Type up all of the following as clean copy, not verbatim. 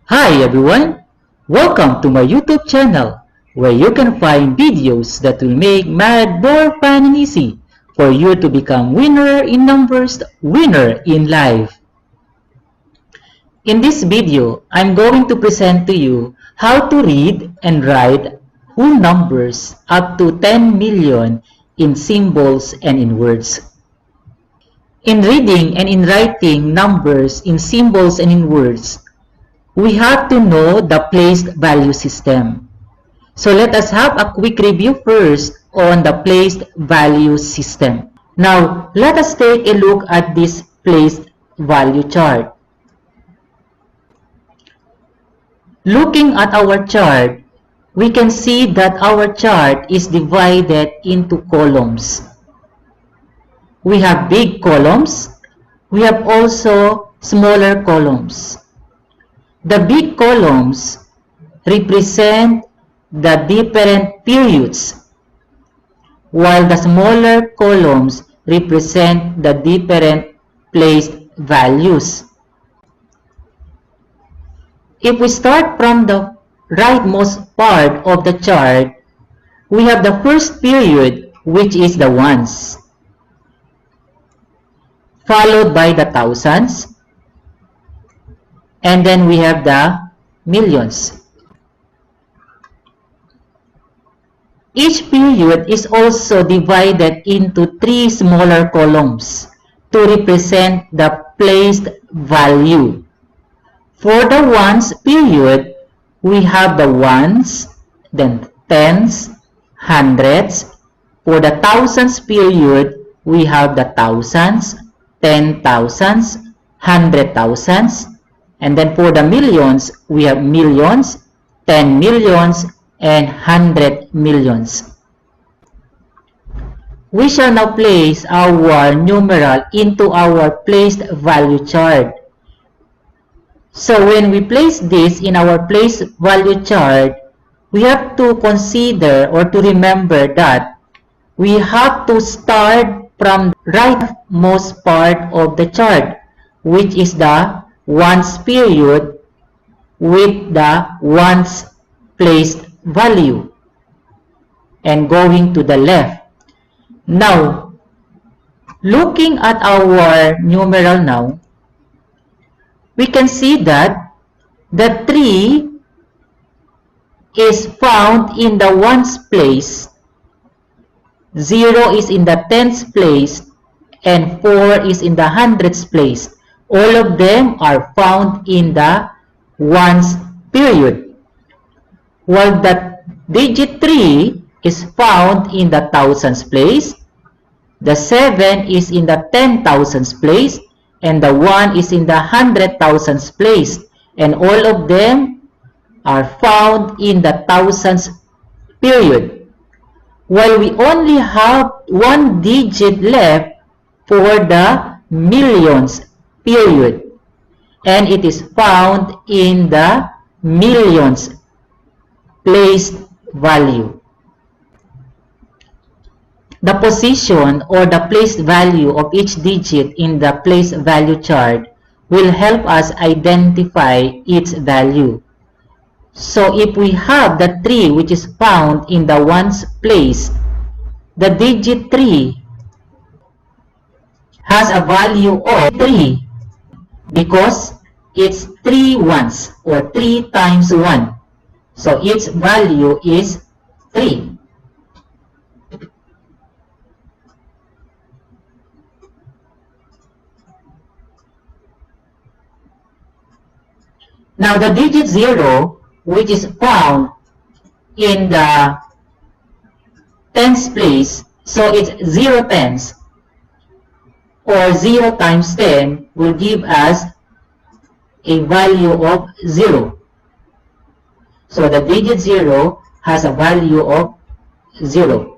Hi everyone! Welcome to my YouTube channel where you can find videos that will make math more fun and easy for you to become winner in numbers, winner in life. In this video, I'm going to present to you how to read and write whole numbers up to 10 million in symbols and in words. In reading and in writing numbers in symbols and in words, we have to know the placed value system. So let us have a quick review first on the placed value system. Now, let us take a look at this placed value chart. Looking at our chart, we can see that our chart is divided into columns. We have big columns. We have also smaller columns. The big columns represent the different periods, while the smaller columns represent the different placed values. If we start from the rightmost part of the chart, we have the first period, which is the ones, followed by the thousands, and then we have the millions. Each period is also divided into three smaller columns to represent the placed value. For the ones period, we have the ones, then tens, hundreds. For the thousands period, we have the thousands, 10,000s, 100,000s. And then for the millions, we have millions, 10 millions, and 100 millions. We shall now place our numeral into our placed value chart. So when we place this in our placed value chart, we have to consider or to remember that we have to start from the rightmost part of the chart, which is the ones period with the ones placed value, and going to the left. Now, looking at our numeral now, we can see that the 3 is found in the ones place, 0 is in the tens place, and 4 is in the hundreds place. All of them are found in the ones period, while the digit 3 is found in the thousands place, the 7 is in the 10,000s place, and the 1 is in the 100,000s place, and all of them are found in the thousands period, while we only have one digit left for the millions period, and it is found in the millions placed value. The position or the placed value of each digit in the placed value chart will help us identify its value. So if we have the 3 which is found in the ones place, the digit 3 has a value of 3 because it's 3 ones or 3 times 1. So its value is 3. Now the digit 0, which is found in the tens place, so it's 0 tens, or 0 times 10 will give us a value of 0. So the digit 0 has a value of 0.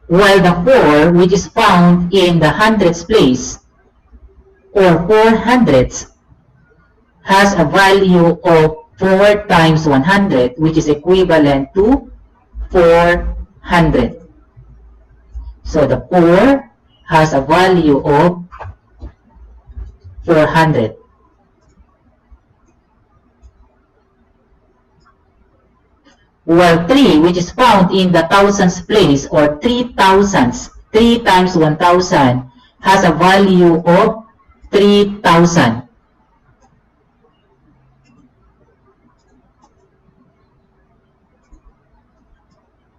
While the 4, which is found in the hundreds place, or 4 hundreds, has a value of 4 times 100, which is equivalent to 400. So the 4 has a value of 400. While 3, which is found in the thousands place, or 3,000s, 3 times 1,000, has a value of 3,000.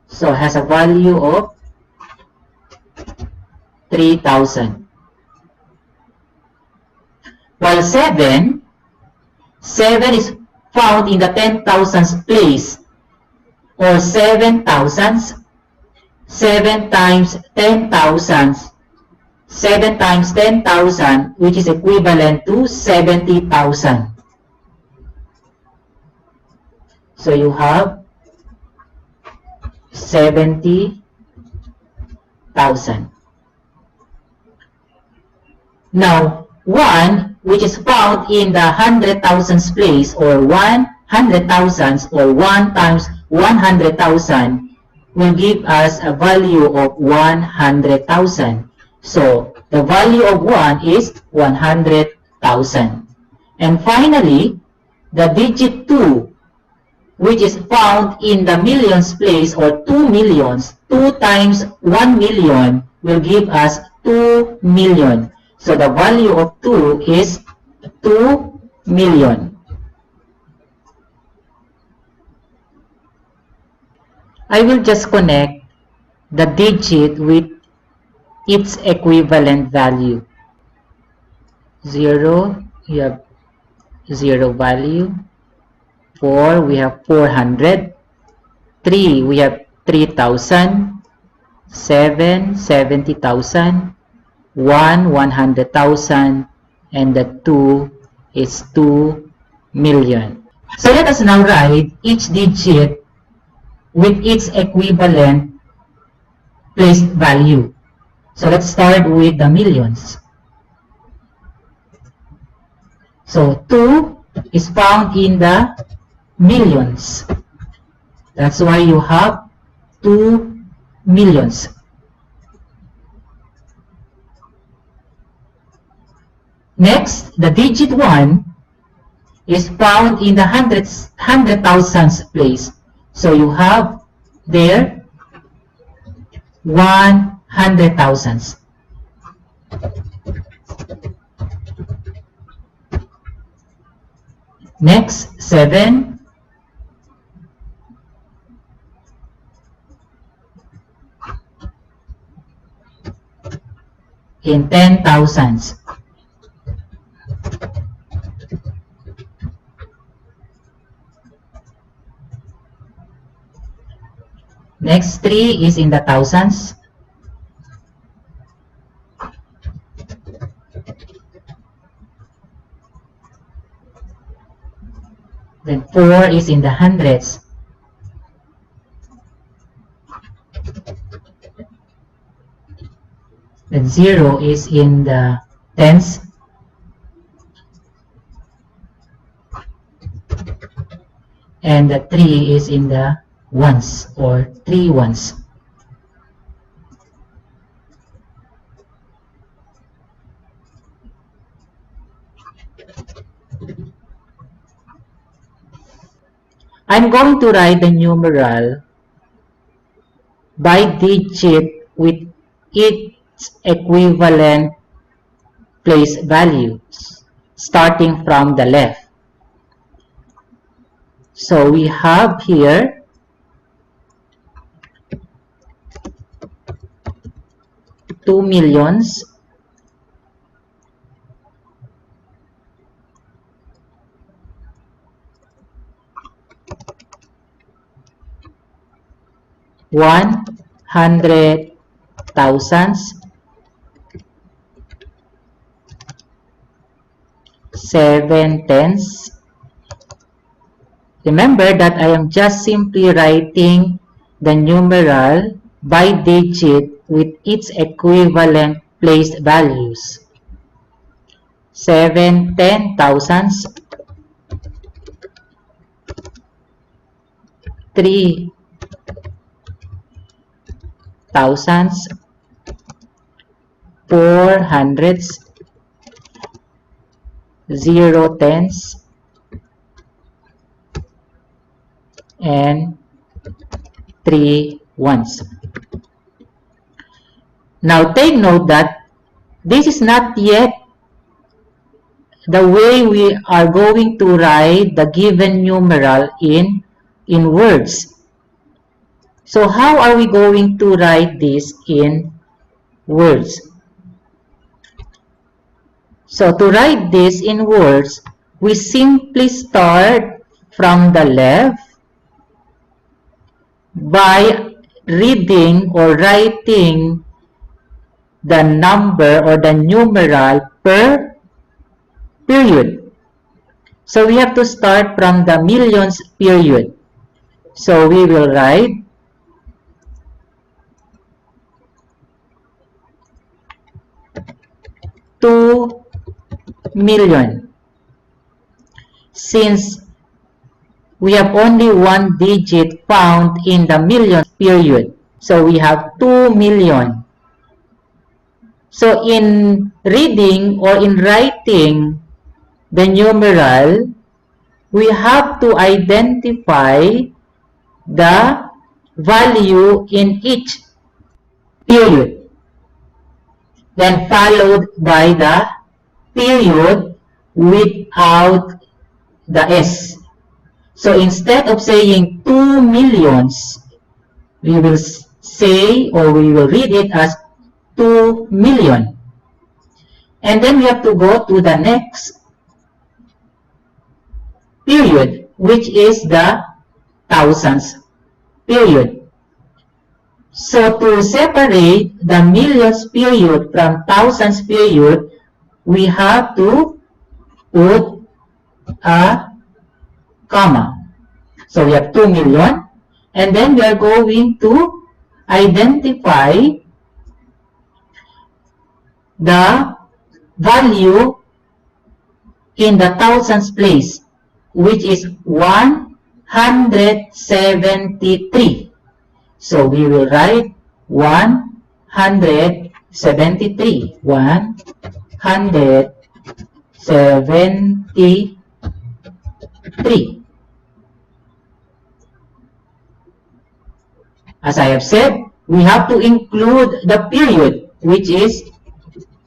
So has a value of 3,000. While 7 is found in the 10,000s place, or 7,000s, 7 times 10,000s, 7 times 10,000, which is equivalent to 70,000. So you have 70,000. Now, 1, which is found in the 100,000s place, or 100,000s, or 1 times 100,000, will give us a value of 100,000. So, the value of 1 is 100,000. And finally, the digit 2, which is found in the millions place, or 2 millions, 2 times 1 million will give us 2 million. So the value of 2 is 2 million. I will just connect the digit with its equivalent value. 0, we have 0 value. 4, we have 400. 3, we have 3,000. 7, 70,000. 1, 100,000. And the 2 is 2 million. So let us now write each digit with its equivalent placed value. So let's start with the millions. So 2 is found in the millions. That's why you have 2 millions. Next, the digit 1 is found in the hundred thousands place. So you have there 100,000. Next, 7. In 10,000s. Next, 3 is in the thousands. Then 4 is in the hundreds. Then 0 is in the tens. And the 3 is in the ones, or 3 ones. I'm going to write the numeral by digit with its equivalent place values, starting from the left. So we have here 2 millions, 100,000s, 7 tens. Remember that I am just simply writing the numeral by digit with its equivalent placed values. 7 10,000s, 3 thousands, 4 hundreds, 0 tens, and 3 ones. Now take note that this is not yet the way we are going to write the given numeral in words. So how are we going to write this in words? So to write this in words, we simply start from the left by reading or writing the number or the numeral per period. So we have to start from the millions period. So we will write 2 million. Since we have only one digit found in the millions period, so we have 2 million. So in reading or in writing the numeral, we have to identify the value in each period, then followed by the period without the S. So instead of saying 2 millions, we will say, or we will read it as 2 million. And then we have to go to the next period, which is the thousands period. So to separate the millions period from thousands period, we have to put a comma. So we have 2 million, and then we are going to identify the value in the thousands place, which is 173. So we will write 173. 173. As I have said, we have to include the period, which is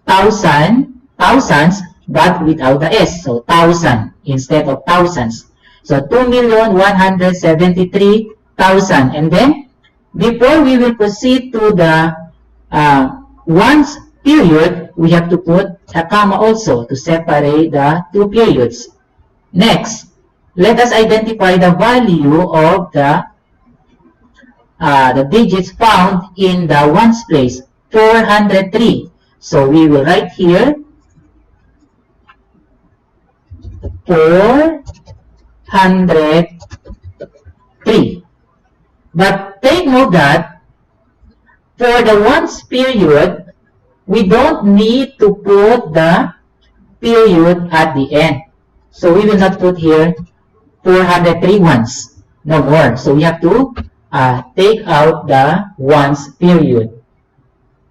thousands, but without the S. So 1,000 instead of thousands. So 2,173,000. And then, before we will proceed to the ones period, we have to put a comma also to separate the two periods. Next, let us identify the value of the digits found in the ones place, 403. So we will write here 403. But take note that for the ones period, we don't need to put the period at the end. So we will not put here 403 ones, no more. So we have to take out the ones period.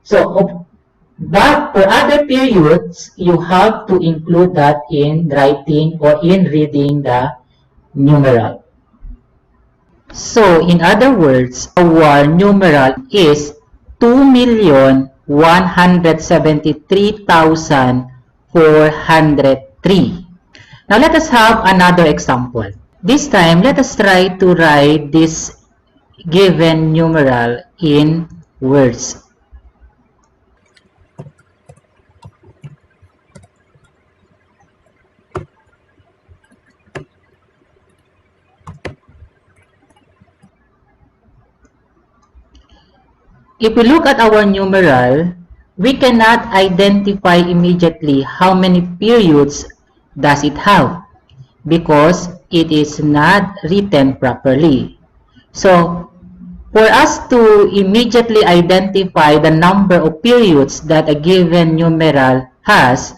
So, but for other periods, you have to include that in writing or in reading the numeral. So, in other words, our numeral is 2,173,403. Now, let us have another example. This time, let us try to write this given numeral in words. If we look at our numeral, we cannot identify immediately how many periods does it have because it is not written properly. So, for us to immediately identify the number of periods that a given numeral has,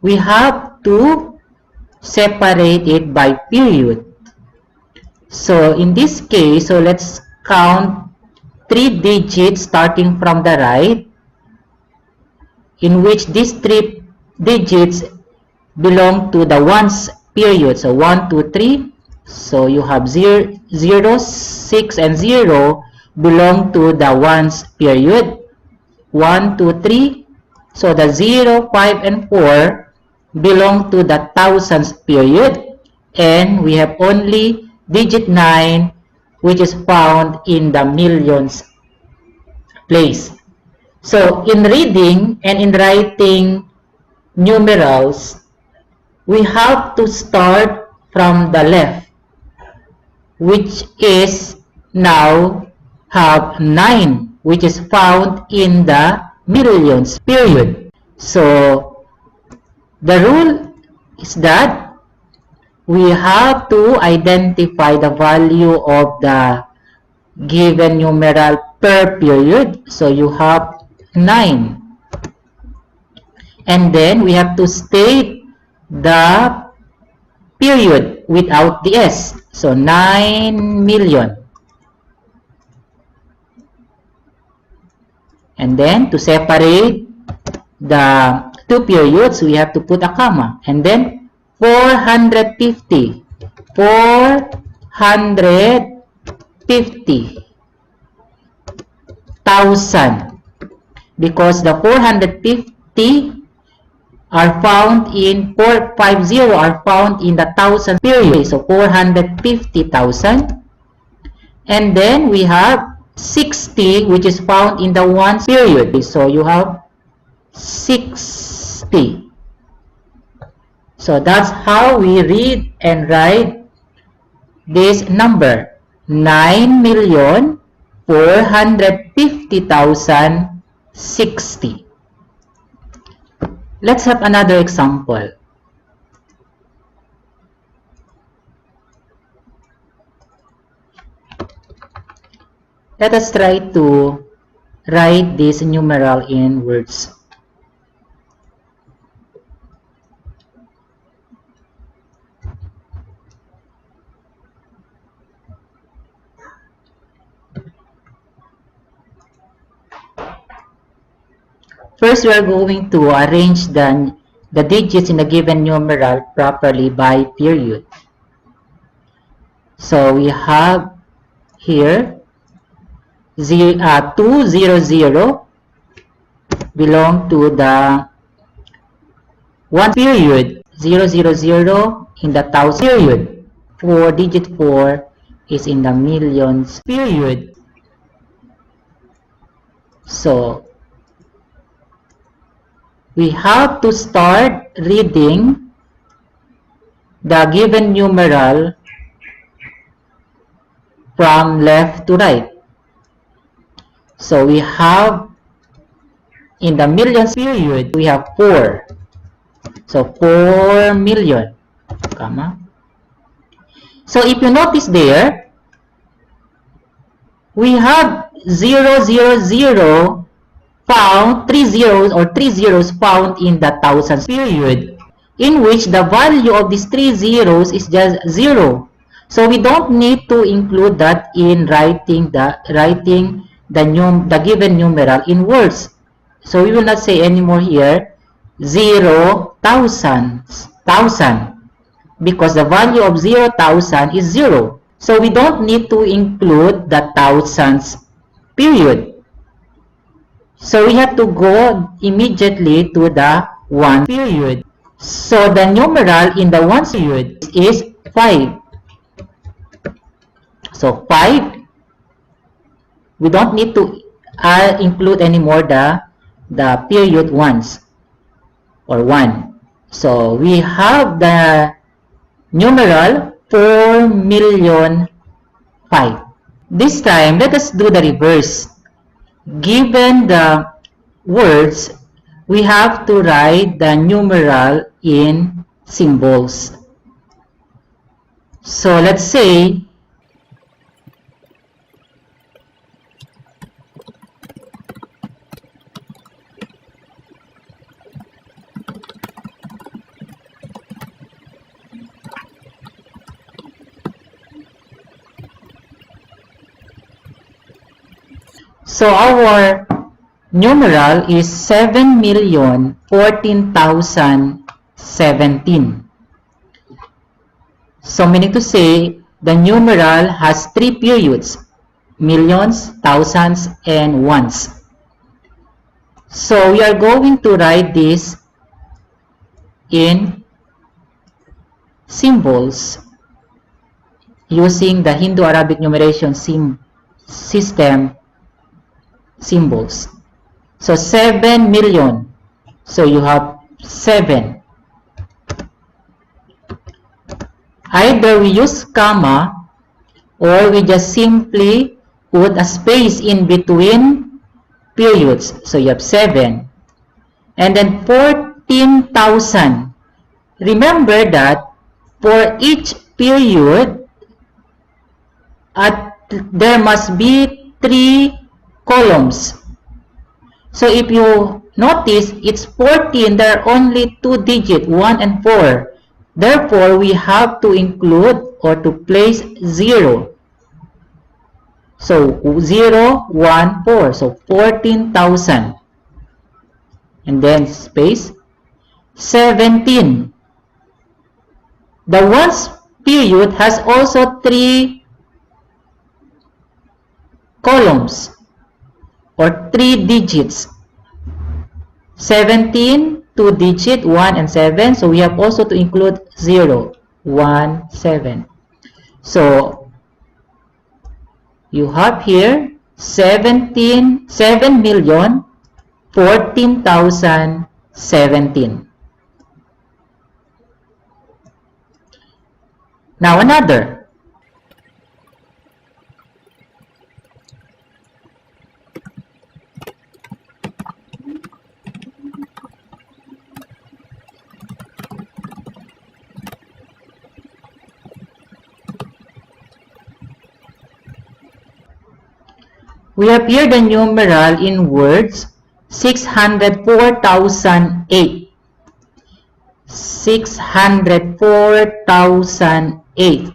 we have to separate it by period. So, in this case, so let's count 3 digits starting from the right. in which these 3 digits belong to the ones period. So 1, 2, 3. So you have 0, 6, and 0 belong to the ones period. 1, 2, 3. So the 0, 5, and 4 belong to the thousands period. And we have only digit 9, which is found in the millions place. So in reading and in writing numerals, we have to start from the left, which is now have 9, which is found in the millions period. So the rule is that we have to identify the value of the given numeral per period. So you have 9. And then we have to state the period without the S. So 9 million. And then to separate the 2 periods, we have to put a comma. And then 450. 450,000. Because the 450 are found in 450 are found in the thousand period. So 450,000. And then we have 60, which is found in the ones period. So you have 60. So that's how we read and write this number. 9,450,060. Let's have another example. Let us try to write this numeral in words. First, we are going to arrange the digits in the given numeral properly by period. So we have here 200 belong to the one period, 000 in the thousand period. 4 digit 4 is in the millions period. So we have to start reading the given numeral from left to right. So we have in the millions period, we have 4. So 4 million, comma. So if you notice there, we have 000 found, 3 zeros or 3 zeros found in the thousands period, in which the value of these 3 zeros is just 0. So we don't need to include that in writing the given numeral in words. So we will not say anymore here 0,000, because the value of 0,000 is 0. So we don't need to include the thousands period. So we have to go immediately to the 1 period. So the numeral in the 1 period is 5. So 5, we don't need to include anymore the period ones or 1. So we have the numeral 4,000,005. This time, let us do the reverse. Given the words, we have to write the numeral in symbols. So let's say our numeral is 7,014,017. So meaning to say, the numeral has three periods: millions, thousands, and ones. So we are going to write this in symbols using the Hindu-Arabic numeration system symbols. So 7 million. So you have 7. Either we use comma or we just simply put a space in between periods. So you have 7. And then 14,000. Remember that for each period, there must be 3 columns. So if you notice, it's 14. There are only 2 digits, 1 and 4. Therefore, we have to include or to place 0. So 0, 1, 4. So 14,000. And then space 17. The ones period has also 3 columns or 3 digits. 17, 2 digit, 1 and 7. So we have also to include 0, 1, 7. So you have here 7,014,017. Now another. We have here the numeral in words 604,008. 604,008.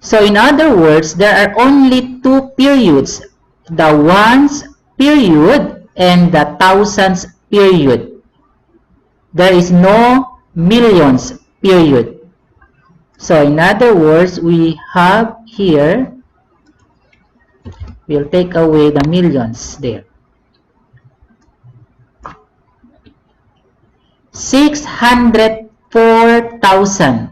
So in other words, there are only 2 periods, the ones period and the thousands period. There is no millions period. So in other words, we have here, we'll take away the millions there. 604,000.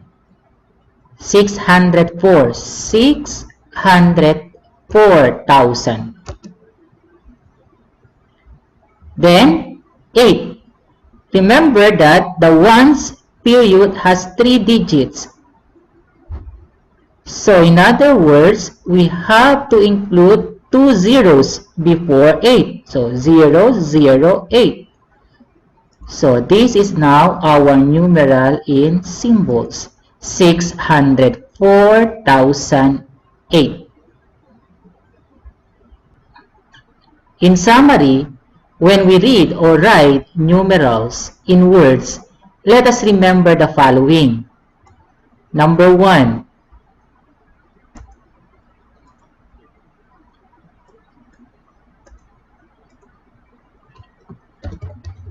604. 604,000. Then 8. Remember that the ones period has 3 digits. So in other words, we have to include 2 zeros before 8. So 008. So this is now our numeral in symbols. 604,008. In summary, when we read or write numerals in words, let us remember the following. Number 1.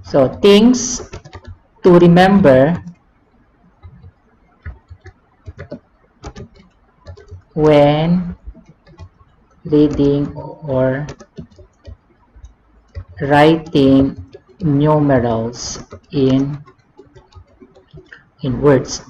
So things to remember when reading or writing numerals in words.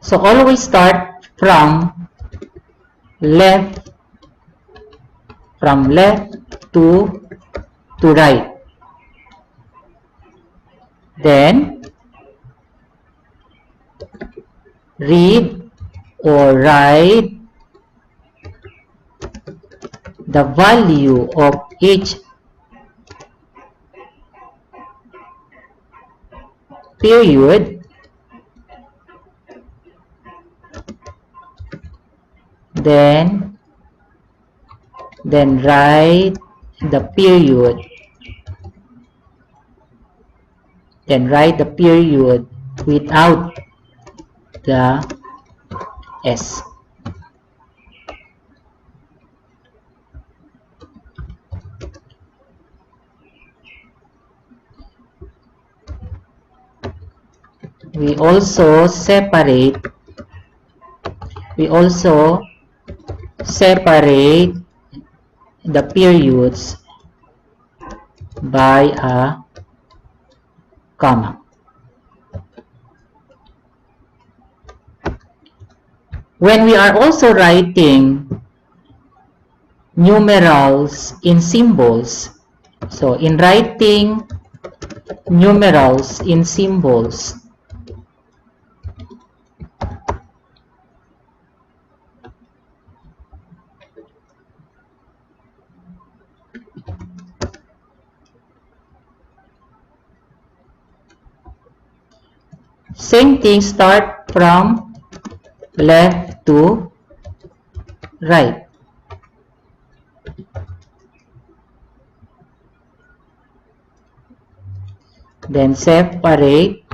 So always start from left to right. Then read or write the value of each period. Then write the period Then write the period without the S. We also separate the periods by a comma. When we are also writing numerals in symbols, so in writing numerals in symbols, same thing, start from left to right. Then separate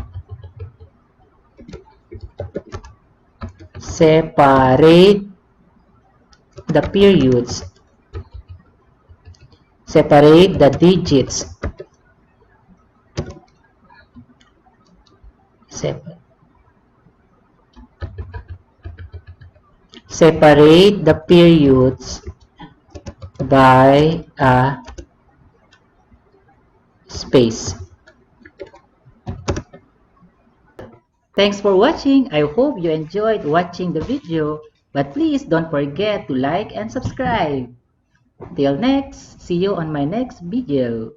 the periods, separate the digits, separate the periods by a space. Thanks for watching. I hope you enjoyed watching the video, but please don't forget to like and subscribe. Till next, see you on my next video.